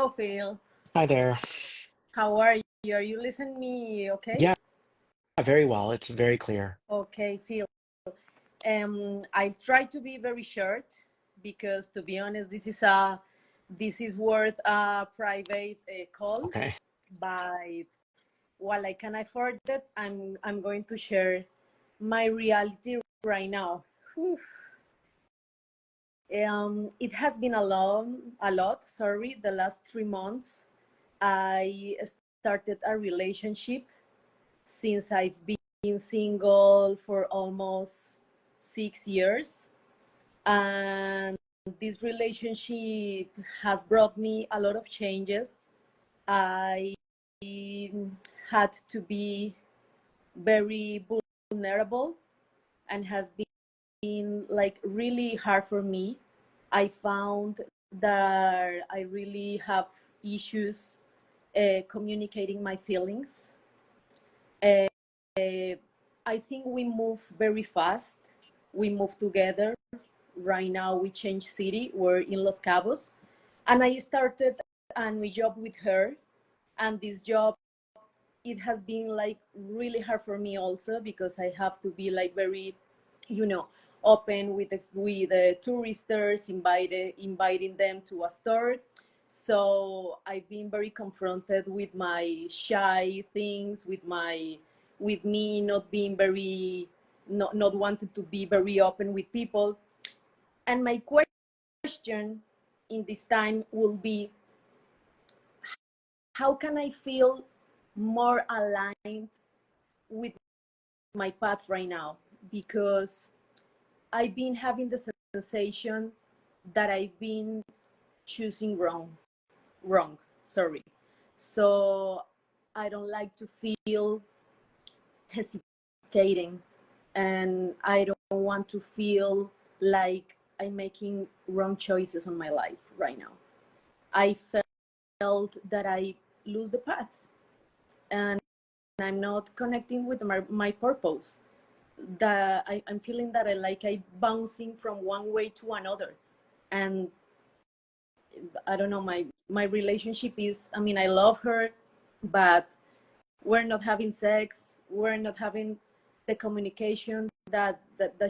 Hello, Phil. Hi there. How are you? Are you listening me okay? Yeah, very well. It's very clear. Okay, Phil. I try to be very short because, to be honest, this is worth a private call. Okay. But while I can afford it, I'm going to share my reality right now. Whew. It has been a lot. Sorry, the last 3 months. I started a relationship since I've been single for almost 6 years. And this relationship has brought me a lot of changes. I had to be very vulnerable and has been like really hard for me. I found that I really have issues communicating my feelings. Uh, I think we move very fast. We move together. Right now, we change city. We're in Los Cabos, and I started a new job with her. And this job, it has been like really hard for me also because I have to be like very, you know, open with touristers, inviting them to a store. So I've been very confronted with my shy things, with me not being very, not wanting to be very open with people. And my question in this time will be, how can I feel more aligned with my path right now? Because I've been having the sensation that I've been choosing wrong, sorry. So I don't like to feel hesitating, and I don't want to feel like I'm making wrong choices on my life right now. I felt that I lose the path, and I'm not connecting with my purpose. That I'm feeling that I bouncing from one way to another. And I don't know, my relationship is, I mean, I love her, but we're not having sex, we're not having the communication that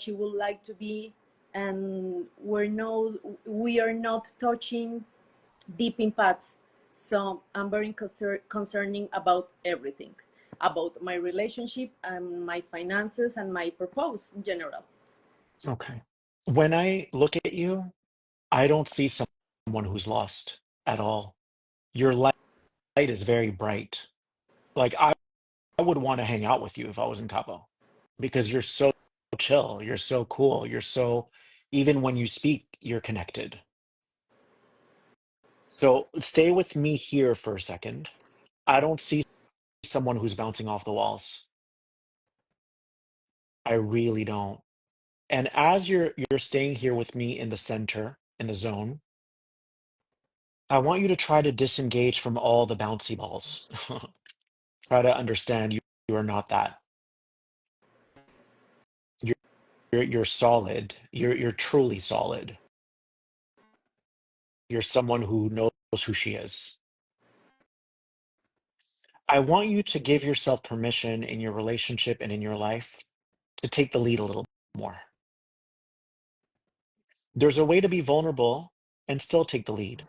she would like to be, and we are not touching deep impacts. So I'm very concerning about everything, about my relationship and my finances and my purpose in general. Okay. When I look at you, I don't see someone who's lost at all. Your light is very bright. Like I would want to hang out with you if I was in Cabo because you're so chill. You're so cool. Even when you speak, you're connected. So stay with me here for a second. I don't see someone who's bouncing off the walls. I really don't. And as you're staying here with me in the center, in the zone, I want you to try to disengage from all the bouncy balls. Try to understand you are not that. You're you're solid. You're truly solid. You're someone who knows who she is. I want you to give yourself permission in your relationship and in your life to take the lead a little more. There's a way to be vulnerable and still take the lead.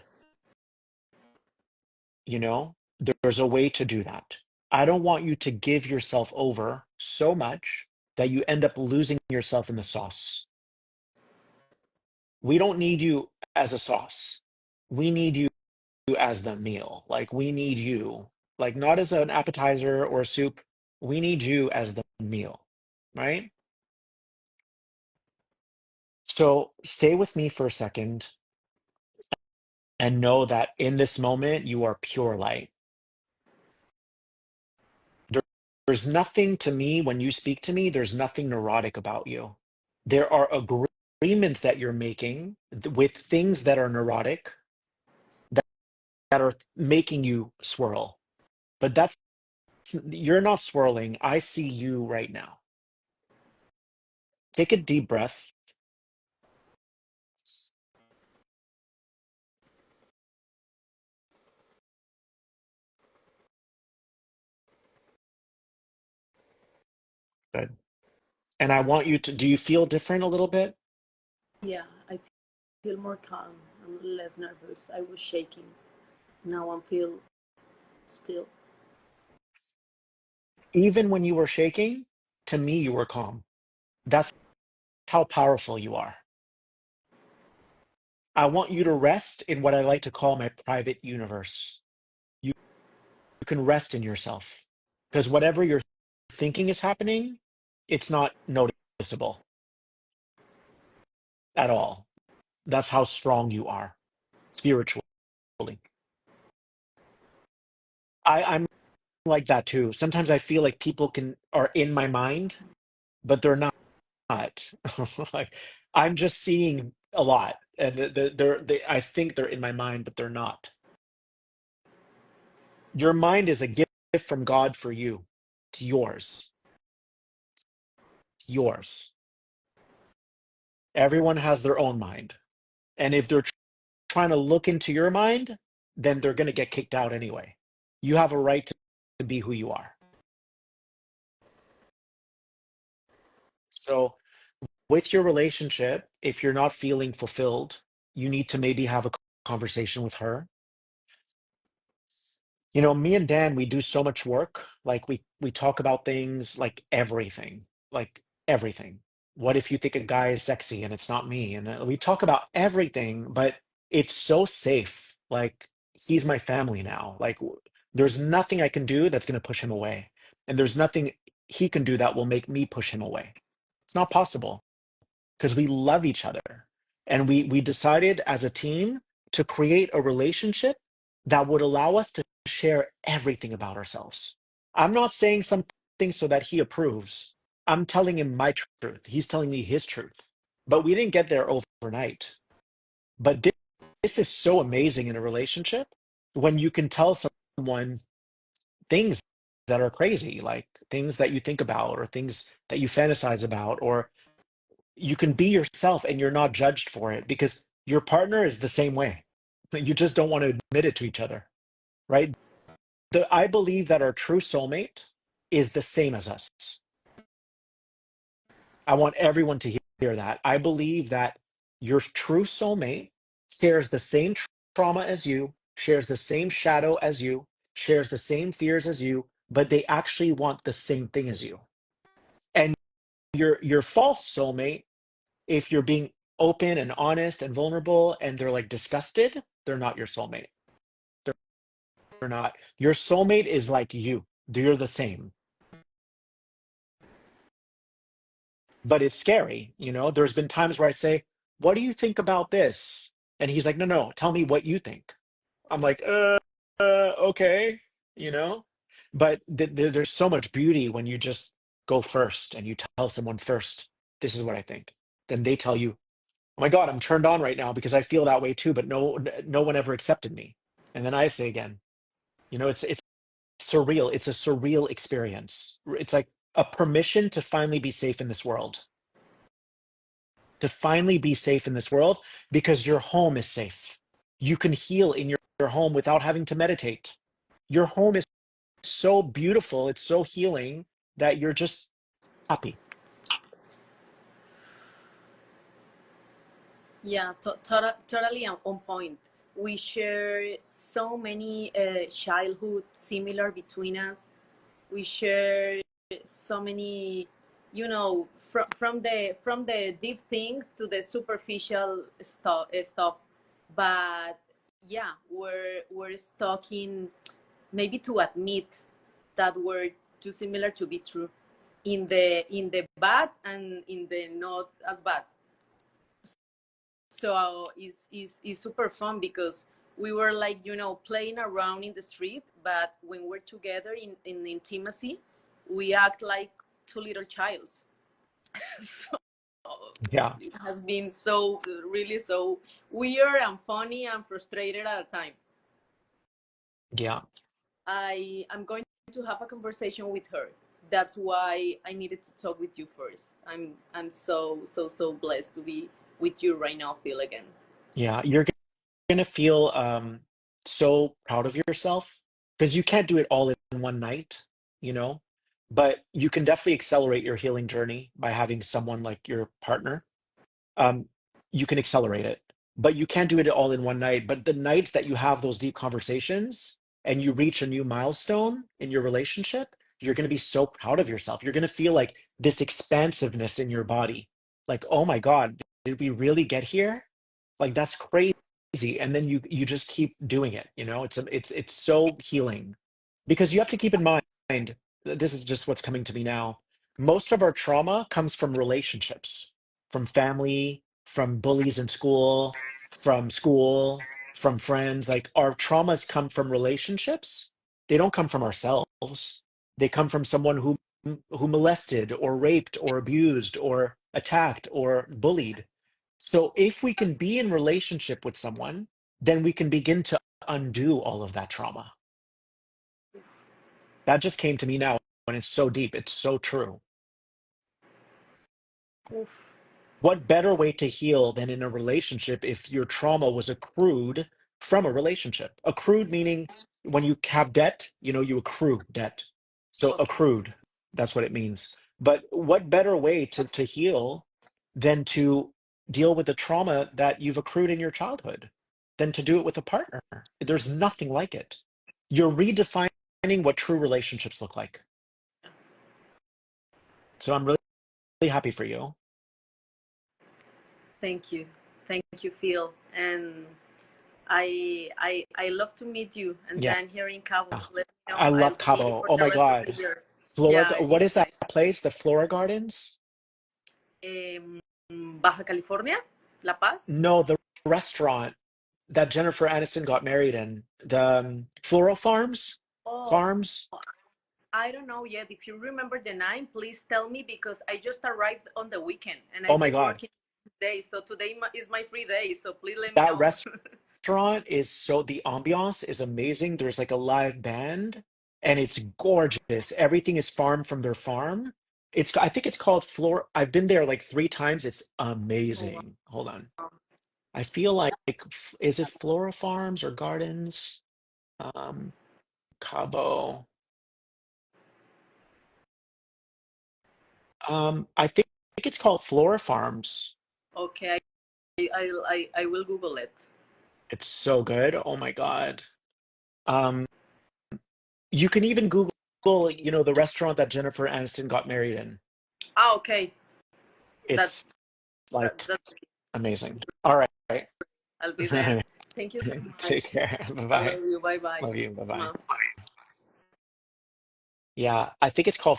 You know, there's a way to do that. I don't want you to give yourself over so much that you end up losing yourself in the sauce. We don't need you as a sauce. We need you as the meal. Like we need you, like not as an appetizer or a soup. We need you as the meal, right? So stay with me for a second and know that in this moment, you are pure light. There- There's nothing to me when you speak to me, there's nothing neurotic about you. There are agreements that you're making with things that are neurotic that, that are making you swirl. But you're not swirling. I see you right now. Take a deep breath. Good. And I want you to, do you feel different a little bit? Yeah, I feel more calm. I'm less nervous. I was shaking. Now I feel still. Even when you were shaking, to me, you were calm. That's how powerful you are. I want you to rest in what I like to call my private universe. You can rest in yourself because whatever you're thinking is happening, it's not noticeable at all. That's how strong you are spiritually. I'm like that too. Sometimes I feel like people can are in my mind, but they're not. Like I'm just seeing a lot, and I think they're in my mind, but they're not. Your mind is a gift from God for you. It's yours. It's yours. Everyone has their own mind. And if they're trying to look into your mind, then they're going to get kicked out anyway. You have a right to be who you are. So, with your relationship, if you're not feeling fulfilled, you need to maybe have a conversation with her. You know, me and Dan, we do so much work. Like we talk about things like everything, like everything. What if you think a guy is sexy and it's not me? And we talk about everything, but it's so safe. Like he's my family now. Like there's nothing I can do that's going to push him away, and there's nothing he can do that will make me push him away. It's not possible because we love each other, and we decided as a team to create a relationship that would allow us to share everything about ourselves. I'm not saying something so that he approves. I'm telling him my truth. He's telling me his truth. But we didn't get there overnight. But this is so amazing in a relationship when you can tell someone things that are crazy, like things that you think about or things that you fantasize about, or you can be yourself and you're not judged for it because your partner is the same way. You just don't want to admit it to each other, right? I believe that our true soulmate is the same as us. I want everyone to hear that. I believe that your true soulmate shares the same trauma as you, shares the same shadow as you, shares the same fears as you, but they actually want the same thing as you. And your false soulmate, if you're being open and honest and vulnerable and they're like disgusted, they're not your soulmate. They're not. Your soulmate is like you. You're the same. But it's scary. You know, there's been times where I say, "What do you think about this?" And he's like, "No, no, tell me what you think." I'm like, okay, you know? But there's so much beauty when you just go first and you tell someone first, this is what I think. Then they tell you, oh my God, I'm turned on right now because I feel that way too, but no one ever accepted me. And then I say again, you know, it's surreal. It's a surreal experience. It's like a permission to finally be safe in this world, to finally be safe in this world because your home is safe. You can heal in your home without having to meditate. Your home is so beautiful, it's so healing that you're just happy. Yeah, totally on point. We share so many childhood similar between us. We share so many, from the deep things to the superficial stuff. But yeah, we're stuck in maybe to admit that we're too similar to be true in the bad and in the not as bad. So it's super fun because we were like playing around in the street, but when we're together in intimacy we act like two little childs. So Yeah, it has been so really so weird and funny and frustrated at a time. yeah, I'm going to have a conversation with her. That's why I needed to talk with you first. I'm so blessed to be with you right now, Phil, again. yeah. You're gonna feel so proud of yourself because you can't do it all in one night, you know? but you can definitely accelerate your healing journey by having someone like your partner. um, you can accelerate it, but you can't do it all in one night. But the nights that you have those deep conversations and you reach a new milestone in your relationship, you're going to be so proud of yourself. You're going to feel like this expansiveness in your body. Like, oh my God, did we really get here? Like that's crazy. And then you just keep doing it. It's so healing because you have to keep in mind, this is just what's coming to me now. Most of our trauma comes from relationships, from family, from bullies in school, from friends. Like our traumas come from relationships. They don't come from ourselves. They come from someone who molested or raped or abused or attacked or bullied. So if we can be in relationship with someone, then we can begin to undo all of that trauma. That just came to me now, and it's so deep. It's so true. Oof. What better way to heal than in a relationship if your trauma was accrued from a relationship? Accrued meaning when you have debt, you accrue debt. So Okay. accrued, that's what it means. But what better way to heal than to deal with the trauma that you've accrued in your childhood than to do it with a partner? There's nothing like it. You're redefining what true relationships look like. So I'm really happy for you. Thank you. Thank you, Phil. And I love to meet you. And Yeah. then here in Cabo, let me I know. I'll love see you Cabo. for Oh the my rest of the God. year. Flora, Yeah, what is I, that place? The Flora Gardens? um, Baja California, La Paz. No, the restaurant that Jennifer Aniston got married in. The Floral Farms? Oh, Farms? I don't know yet. If you remember the name, please tell me because I just arrived on the weekend and Oh I've my been God. working today. So today is my free day. So please let me That know. restaurant is so, the ambiance is amazing. There's like a live band and it's gorgeous. Everything is farmed from their farm. I think it's called Flora. I've been there like 3 times. It's Oh, amazing. Hold on. wow. I feel like, is it Flora Farms or Gardens? Um, Cabo. I think it's called Flora Farms. Okay, I will Google it. It's so good. Oh my God. Um, you can even Google, the restaurant that Jennifer Aniston got married in. Ah, okay. It's That's like that's. amazing. All right. I'll be there. Thank you so Take much. care. Bye I bye. love you. Bye bye. Love you. Bye bye. Mwah. Yeah, I think it's called